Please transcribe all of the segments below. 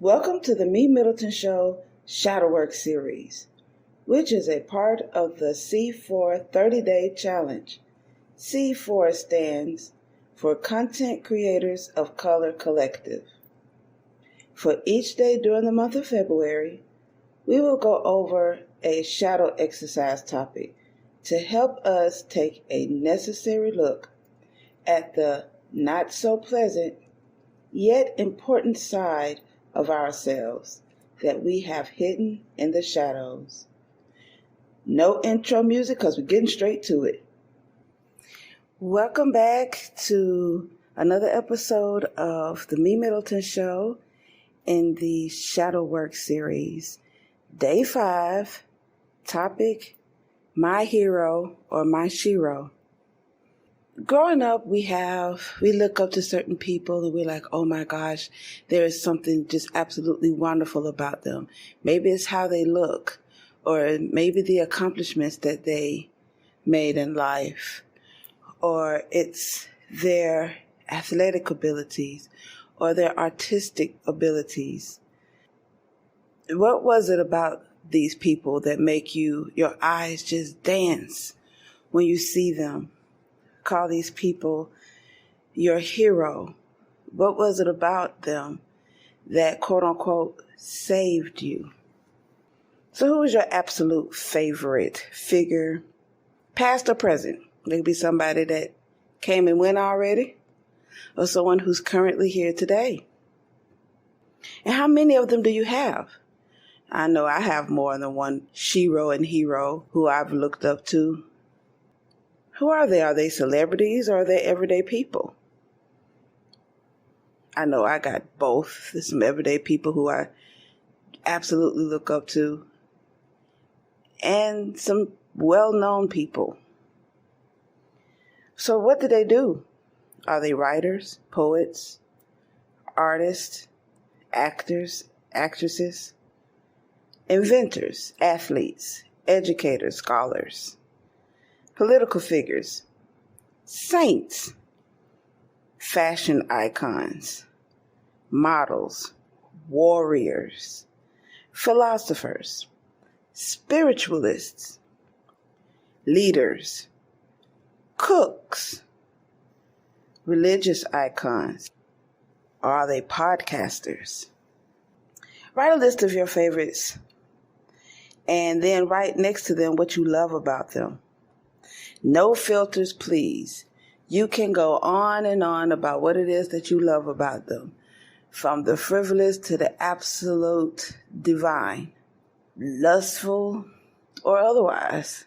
Welcome to the MeMyddleton Show Shadowwork series, which is a part of the C4 30-Day Challenge. C4 stands for Content Creators of Color Collective. For each day during the month of February, we will go over a shadow exercise topic to help us take a necessary look at the not so pleasant yet important side of ourselves that we have hidden in the shadows. No intro music because we're getting straight to it. Welcome back to another episode of the MeMyddleton Show in the Shadowwork series. Day 5, topic, my hero or my Shero. Growing up, we look up to certain people and we're like, oh my gosh, there is something just absolutely wonderful about them. Maybe it's how they look, or maybe the accomplishments that they made in life, or it's their athletic abilities or their artistic abilities. What was it about these people that make your eyes just dance when you see them? Call these people your hero. What was it about them that quote unquote saved you? So who is your absolute favorite figure, past or present? It could be somebody that came and went already, or someone who's currently here today. And how many of them do you have? I know I have more than one Shero and hero who I've looked up to. Who are they? Are they celebrities or are they everyday people? I know I got both. There's some everyday people who I absolutely look up to, and some well-known people. So what do they do? Are they writers, poets, artists, actors, actresses, inventors, athletes, educators, scholars, political figures, saints, fashion icons, models, warriors, philosophers, spiritualists, leaders, cooks, religious icons? Or are they podcasters? Write a list of your favorites and then write next to them what you love about them. No filters, please. You can go on and on about what it is that you love about them, from the frivolous to the absolute divine, lustful or otherwise.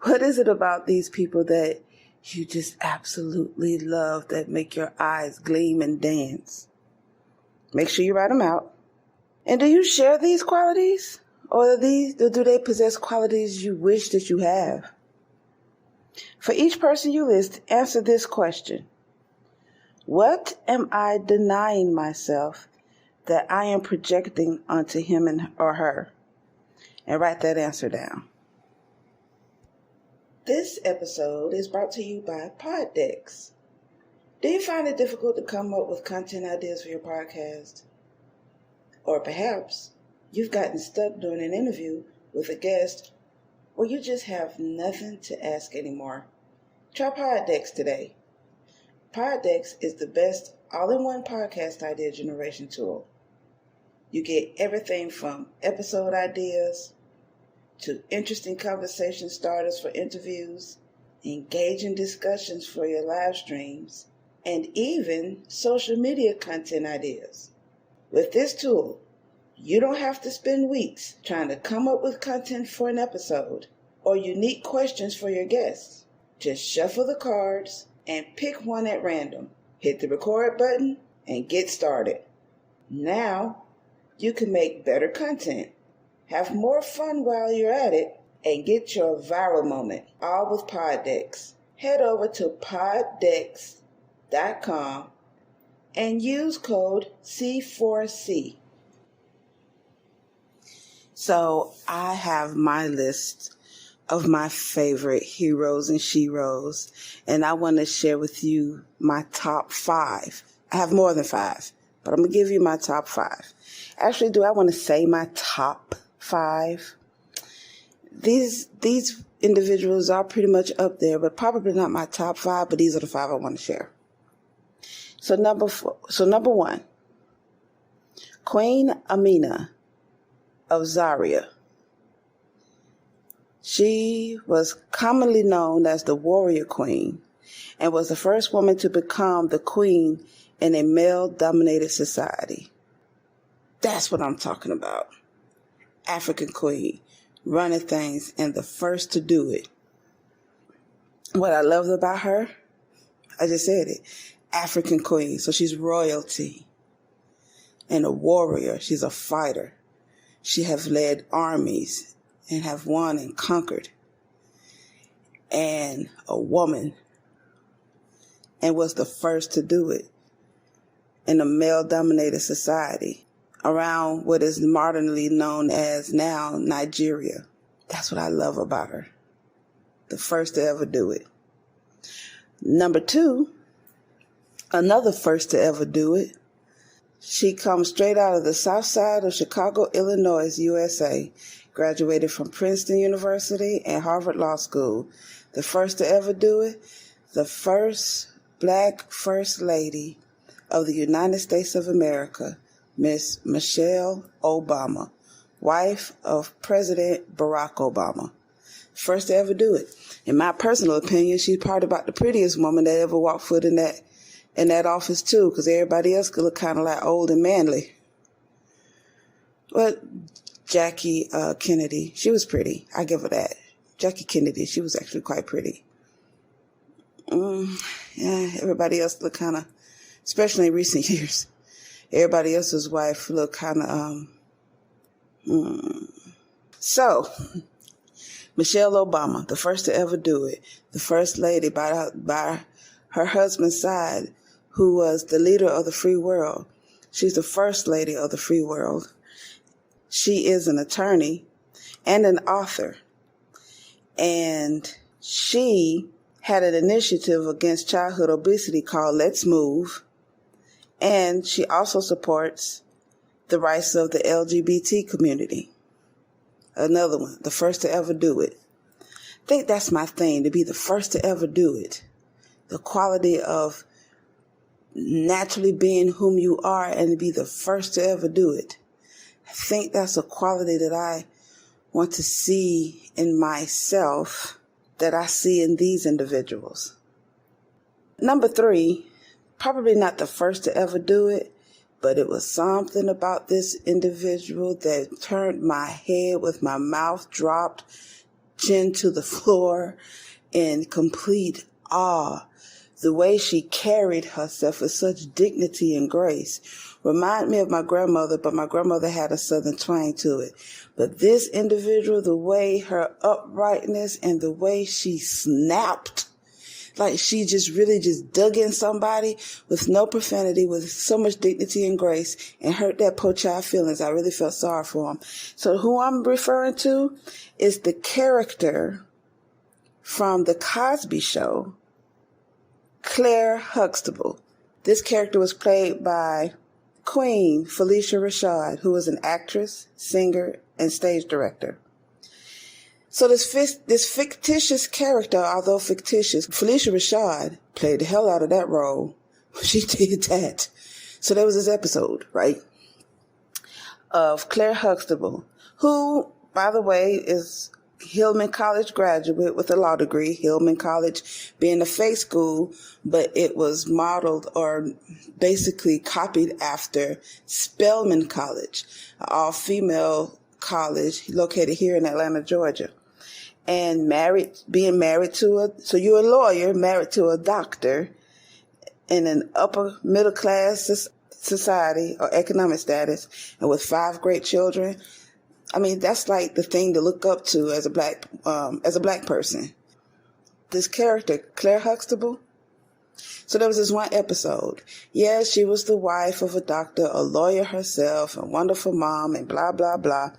What is it about these people that you just absolutely love, that make your eyes gleam and dance? Make sure you write them out. And do you share these qualities? Or do they possess qualities you wish that you have? For each person you list, answer this question. What am I denying myself that I am projecting onto him or her? And write that answer down. This episode is brought to you by Poddecks. Do you find it difficult to come up with content ideas for your podcast? Or perhaps you've gotten stuck doing an interview with a guest, or you just have nothing to ask anymore? Try Poddecks today. Poddecks is the best all-in-one podcast idea generation tool. You get everything from episode ideas to interesting conversation starters for interviews, engaging discussions for your live streams, and even social media content ideas. With this tool, you don't have to spend weeks trying to come up with content for an episode or unique questions for your guests. Just shuffle the cards and pick one at random. Hit the record button and get started. Now, you can make better content, have more fun while you're at it, and get your viral moment, all with Poddecks. Head over to poddecks.com and use code C4C. So I have my list of my favorite heroes and sheros, and I want to share with you my top 5. I have more than 5, but I'm going to give you my top 5. Actually, do I want to say my top 5? These individuals are pretty much up there, but probably not my top 5, but these are the 5 I want to share. So number 1, Queen Amina of Zaria. She was commonly known as the warrior queen and was the first woman to become the queen in a male-dominated society. That's what I'm talking about. African queen, running things, and the first to do it. What I loved about her, I just said it, African queen. So she's royalty and a warrior. She's a fighter. She has led armies and have won and conquered. And a woman, and was the first to do it in a male-dominated society around what is modernly known as now Nigeria. That's what I love about her. The first to ever do it. Number 2, another first to ever do it. She comes straight out of the south side of Chicago, Illinois, USA. Graduated from Princeton University and Harvard Law School. The first to ever do it. The first Black First Lady of the United States of America, Miss Michelle Obama, wife of President Barack Obama. First to ever do it. In my personal opinion, she's probably about the prettiest woman that ever walked foot in that office too, because everybody else could look kind of like old and manly. But Jackie Kennedy, she was pretty. I give her that. Jackie Kennedy, she was actually quite pretty. Yeah, everybody else looked kind of, especially in recent years, everybody else's wife looked kind of, So, Michelle Obama, the first to ever do it, the first lady by her husband's side, who was the leader of the free world. She's the first lady of the free world. She is an attorney and an author. And she had an initiative against childhood obesity called Let's Move. And she also supports the rights of the LGBT community. Another one, the first to ever do it. I think that's my thing, to be the first to ever do it. The quality of naturally being whom you are and to be the first to ever do it. I think that's a quality that I want to see in myself, that I see in these individuals. Number 3, probably not the first to ever do it, but it was something about this individual that turned my head with my mouth dropped, chin to the floor, in complete awe. The way she carried herself with such dignity and grace remind me of my grandmother, but my grandmother had a southern twang to it. But this individual, the way her uprightness and the way she snapped, like she just really just dug in somebody with no profanity, with so much dignity and grace, and hurt that poor child feelings. I really felt sorry for him. So who I'm referring to is the character from The Cosby Show, Claire Huxtable. This character was played by Queen Felicia Rashad, who was an actress, singer, and stage director. So this fictitious character, although fictitious, Felicia Rashad played the hell out of that role. She did that. So there was this episode, right, of Claire Huxtable, who, by the way, is Hillman College graduate with a law degree. Hillman College being a fake school, but it was modeled or basically copied after Spelman College, an all-female college located here in Atlanta, Georgia. And being married to so you're a lawyer, married to a doctor in an upper middle class society or economic status, and with 5 great children. I mean, that's like the thing to look up to as a black person. This character, Claire Huxtable. So there was this one episode. Yeah, she was the wife of a doctor, a lawyer herself, a wonderful mom, and blah, blah, blah.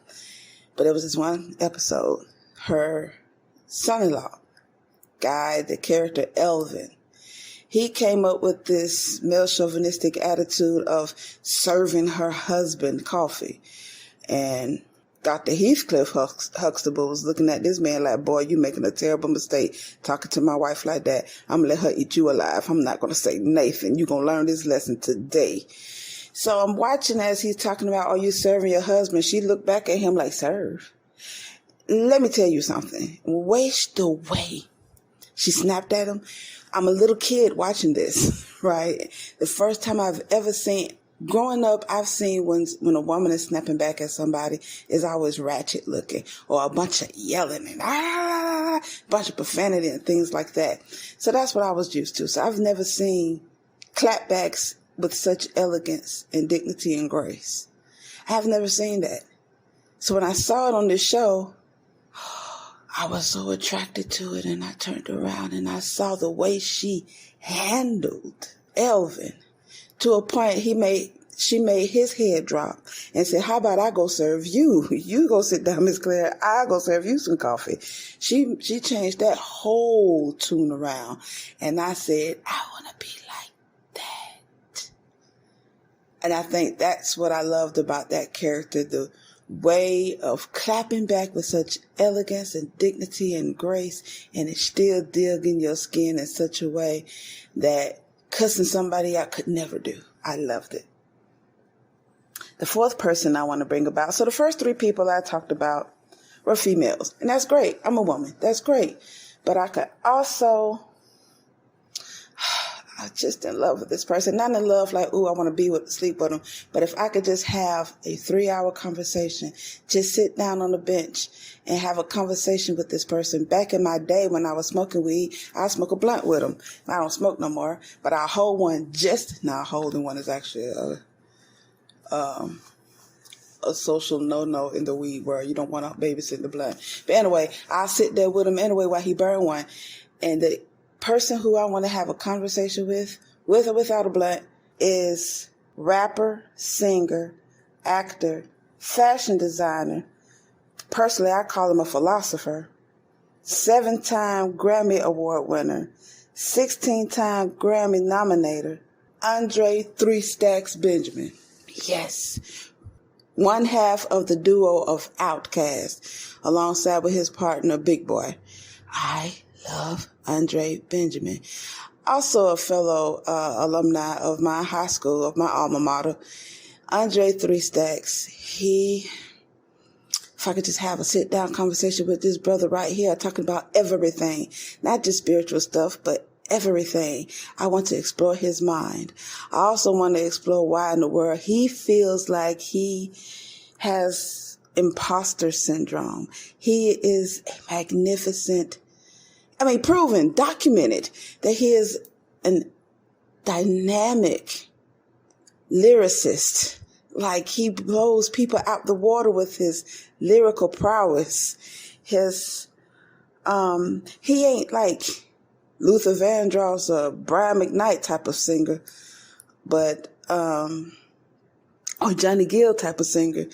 But there was this one episode. Her son-in-law, Guy, the character Elvin, he came up with this male chauvinistic attitude of serving her husband coffee. And Dr. Heathcliff Huxtable was looking at this man like, boy, you making a terrible mistake talking to my wife like that. I'm going to let her eat you alive. I'm not going to say Nathan. You're going to learn this lesson today. So I'm watching as he's talking about, are you serving your husband? She looked back at him like, serve? Let me tell you something. Waste away. She snapped at him. I'm a little kid watching this, right? The first time I've ever seen, growing up, I've seen when a woman is snapping back at somebody, is always ratchet looking, or a bunch of yelling and a bunch of profanity and things like that. So that's what I was used to. So I've never seen clapbacks with such elegance and dignity and grace. I have never seen that. So when I saw it on this show, I was so attracted to it, and I turned around and I saw the way she handled Elvin to a point she made his head drop and said, how about I go serve you? You go sit down, Miss Claire. I'll go serve you some coffee. She changed that whole tune around. And I said, I want to be like that. And I think that's what I loved about that character, the way of clapping back with such elegance and dignity and grace, and it still dig in your skin in such a way that cussing somebody out could never do. I loved it. The fourth person I want to bring about, so the first three people I talked about were females, and that's great. I'm a woman. That's great. But I could also, I just in love with this person. Not in love like, ooh, I want to sleep with them. But if I could just have a 3-hour conversation, just sit down on the bench and have a conversation with this person. Back in my day when I was smoking weed, I'd smoke a blunt with them. I don't smoke no more, but I'll hold one holding one is actually a social no-no in the weed world. You don't want to babysit the blunt. But anyway, I'll sit there with him anyway while he burn one. And the person who I want to have a conversation with or without a blunt, is rapper, singer, actor, fashion designer. Personally, I call him a philosopher. 7-time Grammy Award winner, 16-time Grammy nominator, Andre 3 Stacks Benjamin. Yes, one half of the duo of Outkast, alongside with his partner, Big Boy. I love Andre Benjamin. Also a fellow alumni of my high school, of my alma mater, Andre 3 Stacks. If I could just have a sit-down conversation with this brother right here, talking about everything, not just spiritual stuff, but everything. I want to explore his mind. I also want to explore why in the world he feels like he has imposter syndrome. He is a magnificent, proven, documented that he is a dynamic lyricist. Like, he blows people out the water with his lyrical prowess. He ain't like Luther Vandross or Brian McKnight type of singer, but or Johnny Gill type of singer.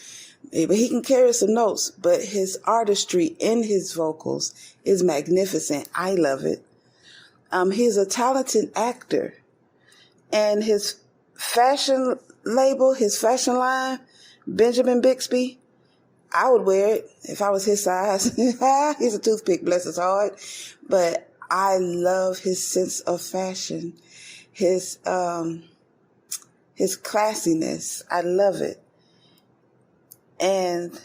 But he can carry some notes, but his artistry in his vocals is magnificent. I love it. He's a talented actor, and his fashion label, his fashion line, Benjamin Bixby, I would wear it if I was his size. He's a toothpick, bless his heart. But I love his sense of fashion, his classiness. I love it. And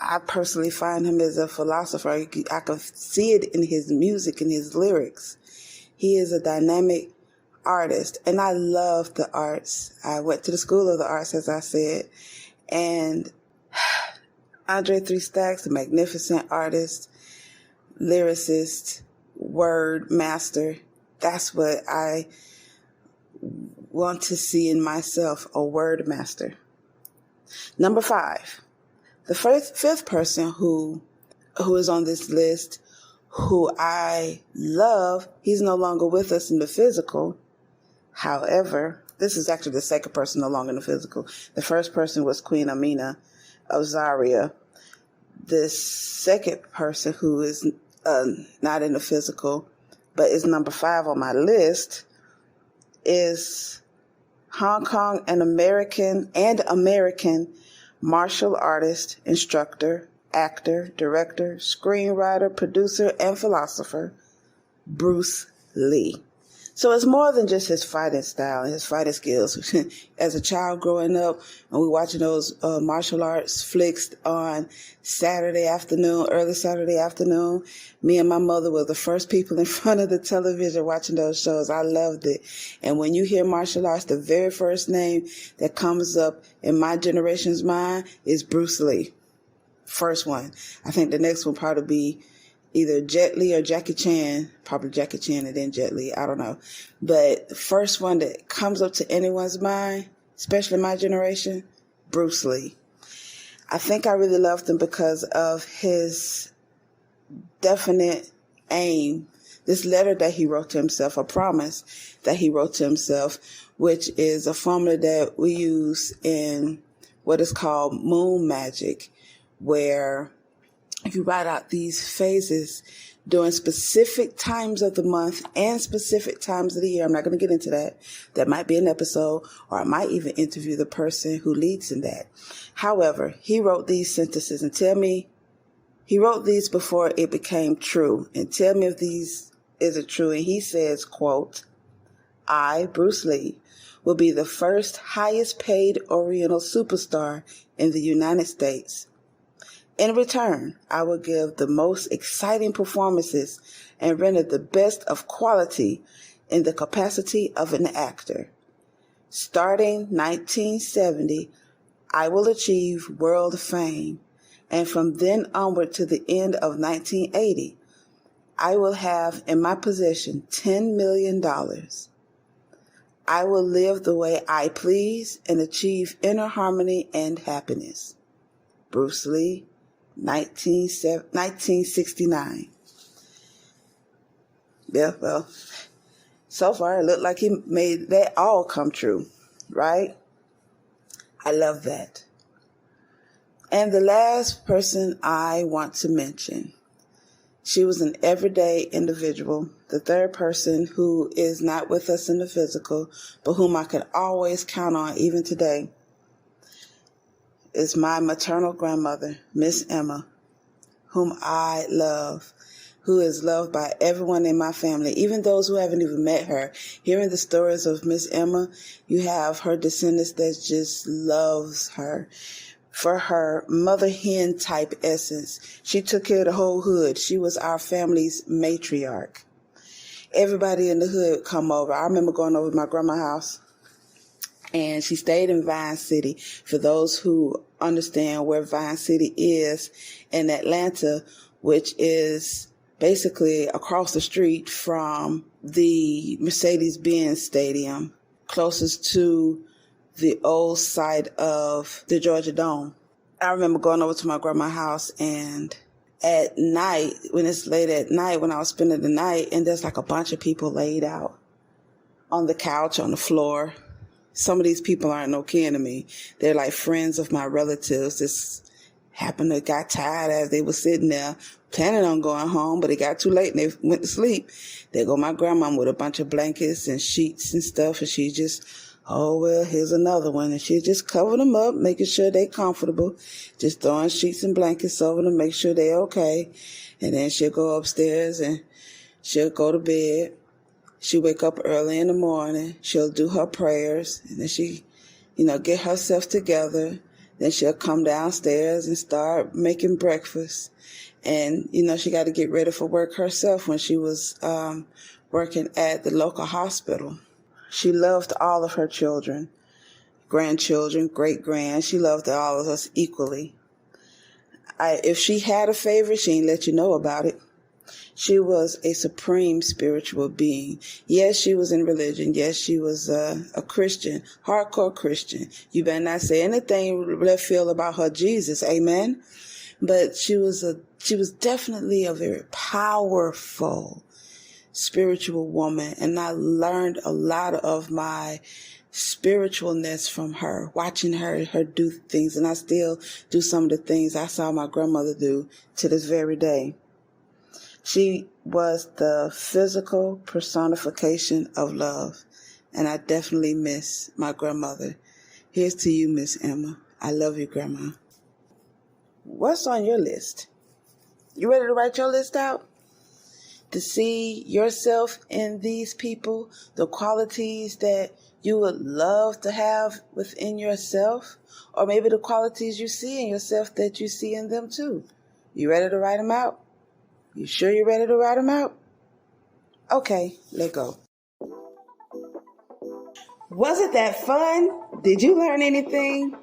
I personally find him as a philosopher. I can see it in his music and his lyrics. He is a dynamic artist, and I love the arts. I went to the School of the Arts, as I said, and Andre 3 Stacks, a magnificent artist, lyricist, word master. That's what I want to see in myself, a word master. Number 5, the fifth person who is on this list, who I love. He's no longer with us in the physical. However, this is actually the second person no longer in the physical. The first person was Queen Amina of Zaria. The second person who is not in the physical, but is number 5 on my list, is Hong Kong and American martial artist, instructor, actor, director, screenwriter, producer, and philosopher, Bruce Lee. So it's more than just his fighting style and his fighting skills. As a child growing up, and we watching those martial arts flicks on Saturday afternoon, early Saturday afternoon, me and my mother were the first people in front of the television watching those shows. I loved it. And when you hear martial arts, the very first name that comes up in my generation's mind is Bruce Lee. First one. I think the next one probably be either Jet Li or Jackie Chan, probably Jackie Chan and then Jet Li, I don't know. But the first one that comes up to anyone's mind, especially my generation, Bruce Lee. I think I really loved him because of his definite aim, this letter that he wrote to himself, a promise that he wrote to himself, which is a formula that we use in what is called moon magic, where you write out these phases during specific times of the month and specific times of the year. I'm not going to get into that. That might be an episode, or I might even interview the person who leads in that. However, he wrote these sentences and tell me, he wrote these before it became true, and tell me if these isn't true. And he says, quote, I, Bruce Lee, will be the first highest paid Oriental superstar in the United States. In return, I will give the most exciting performances and render the best of quality in the capacity of an actor. Starting 1970, I will achieve world fame, and from then onward to the end of 1980, I will have in my possession $10 million. I will live the way I please and achieve inner harmony and happiness. Bruce Lee, 1969. Yeah, well, so far it looked like he made that all come true, right? I love that. And the last person I want to mention, she was an everyday individual, the third person who is not with us in the physical, but whom I can always count on even today, is my maternal grandmother, Miss Emma, whom I love, who is loved by everyone in my family, even those who haven't even met her. Hearing the stories of Miss Emma, you have her descendants that just loves her. For her mother hen type essence, she took care of the whole hood. She was our family's matriarch. Everybody in the hood would come over. I remember going over to my grandma's house, and she stayed in Vine City. For those who understand where Vine City is in Atlanta, which is basically across the street from the Mercedes-Benz Stadium, closest to the old site of the Georgia Dome. I remember going over to my grandma's house, and at night, when it's late at night, when I was spending the night, and there's like a bunch of people laid out on the couch, on the floor. Some of these people aren't no kin to me. They're like friends of my relatives. This happened to got tired as they were sitting there planning on going home, but it got too late and they went to sleep. There go my grandma with a bunch of blankets and sheets and stuff, and she just, oh, well, here's another one. And she just covered them up, making sure they're comfortable, just throwing sheets and blankets over them, make sure they're okay. And then she'll go upstairs and she'll go to bed. She'll wake up early in the morning. She'll do her prayers, and then she, get herself together. Then she'll come downstairs and start making breakfast. And, she got to get ready for work herself when she was working at the local hospital. She loved all of her children, grandchildren, great-grand. She loved all of us equally. If she had a favorite, she ain't let you know about it. She was a supreme spiritual being. Yes, she was in religion. Yes, she was a Christian, hardcore Christian. You better not say anything left field about her Jesus. Amen. But she was definitely a very powerful spiritual woman. And I learned a lot of my spiritualness from her, watching her do things. And I still do some of the things I saw my grandmother do to this very day. She was the physical personification of love. and I definitely miss my grandmother. Here's to you, Miss Emma. I love you, Grandma. What's on your list? You ready to write your list out? To see yourself in these people, the qualities that you would love to have within yourself, or maybe the qualities you see in yourself that you see in them too. You ready to write them out? You sure you're ready to write them out? Okay, let go. Was it that fun? Did you learn anything?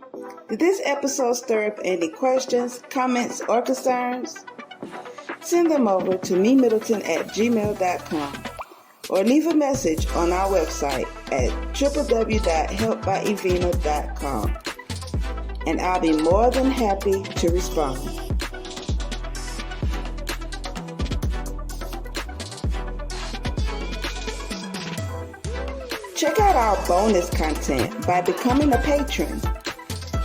Did this episode stir up any questions, comments, or concerns? Send them over to MeMyddleton@gmail.com or leave a message on our website at www.helpbyevina.com, and I'll be more than happy to respond. Check out our bonus content by becoming a patron.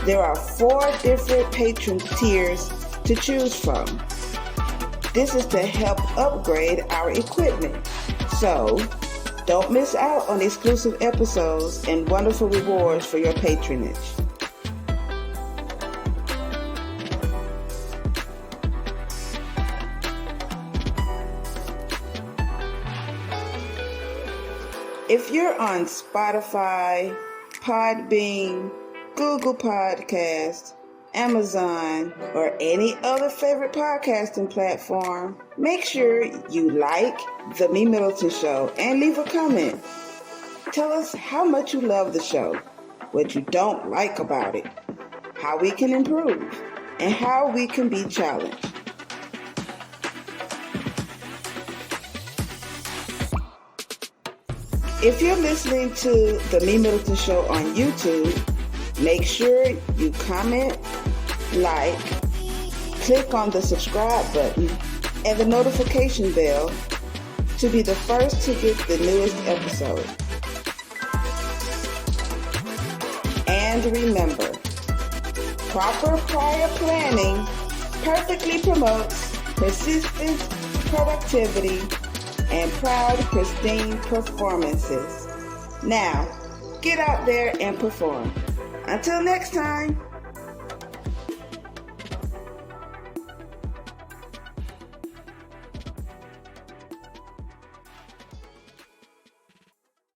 There are 4 different patron tiers to choose from. This is to help upgrade our equipment. So, don't miss out on exclusive episodes and wonderful rewards for your patronage. If you're on Spotify, Podbean, Google Podcasts, Amazon, or any other favorite podcasting platform, make sure you like The MeMyddleton Show and leave a comment. Tell us how much you love the show, what you don't like about it, how we can improve, and how we can be challenged. If you're listening to The MeMyddleton Show on YouTube, make sure you comment, like, click on the subscribe button and the notification bell to be the first to get the newest episode. And remember, proper prior planning perfectly promotes persistent productivity and proud, pristine performances. Now, get out there and perform. Until next time.